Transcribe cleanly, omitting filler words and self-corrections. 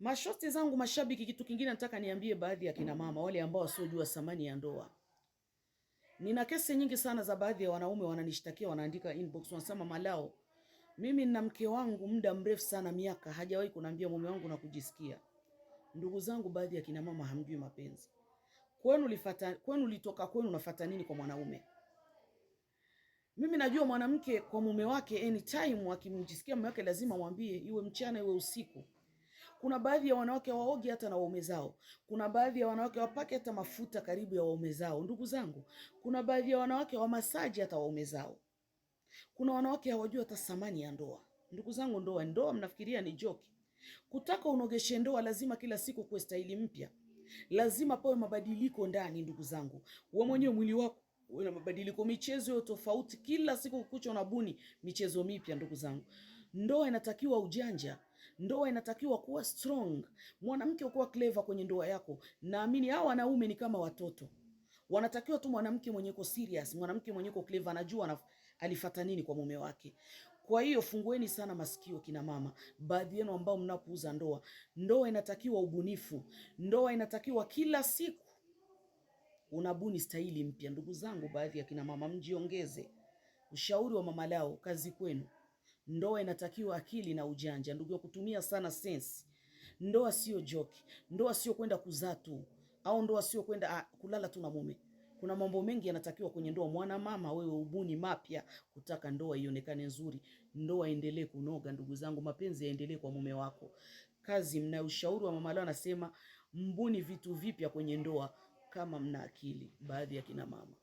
Mashosti zangu mashabiki, kitu kingine nataka niambie baadhi ya kina mama wale ambao wasiojua thamani ya ndoa. Nina kesi nyingi sana za baadhi ya wanaume wananishtakia, wanaandika inbox, wanasema Malao, mimi nina mke wangu muda mrefu sana, miaka, hajawahi kuniambia mume wangu na kujisikia. Ndugu zangu, baadhi ya kina mama hamjui mapenzi. Kwenu litoka kwenu nafuata nini kwa mwanaume? Mimi najua mwanamke kwa mume wake anytime akimjisikia mume wake lazima mwambie, iwe mchana iwe usiku. Kuna baadhi ya wanawake waogi hata na waume zao. Kuna baadhi ya wanawake wapake hata mafuta karibu ya waume zao. Ndugu zangu, kuna baadhi ya wanawake wa masaji hata waume zao. Kuna wanawake hawajui hata thamani ya ndoa. Ndugu zangu, ndoa mnafikiria ni joke. Kutaka unogeshe ndoa lazima kila siku kuwe staili mpya. Lazima pawe mabadiliko ndani, ndugu zangu. Wewe mwenyewe mwili wako una mabadiliko, michezo yo tofauti, kila siku kukucha unabuni michezo mipya. Ndugu zangu, ndoa inatakiwa ujanja, ndoa inatakiwa kuwa strong. Mwanamke ukuwa clever kwenye ndoa yako. Naamini hao wanaume ni kama watoto, wanatakiwa tu mwanamke mwenye ko serious, mwanamke mwenye ko clever, anajua alifuata nini kwa mume wake. Kwa hiyo fungueni sana masikio kina mama, baadhi yenu ambao mnapuuza ndoa. Ndoa inatakiwa ubunifu, ndoa inatakiwa kila siku unabuni staili mpya. Ndugu zangu, baadhi ya kina mama mjiongeze. Ushauri wa Mama Lao, kazi kwenu. Ndoa inatakiwa akili na ujanja, ndugu, ya kutumia sana sense. Ndoa sio joki, ndoa sio kwenda kuzaa tu, au ndoa sio kwenda kulala tu na mume. Kuna mambo mengi yanatakiwa kwenye ndoa. Mwana mama, wewe ubuni mapya kutaka ndoa ionekane nzuri, ndoa endelee kunoga. Ndugu zangu, mapenzi yaendelee kwa mume wako. Kazi mna. Ushauri wa Mama Lao anasema mbuni vitu vipya kwenye ndoa kama mna akili, baadhi ya kina mama.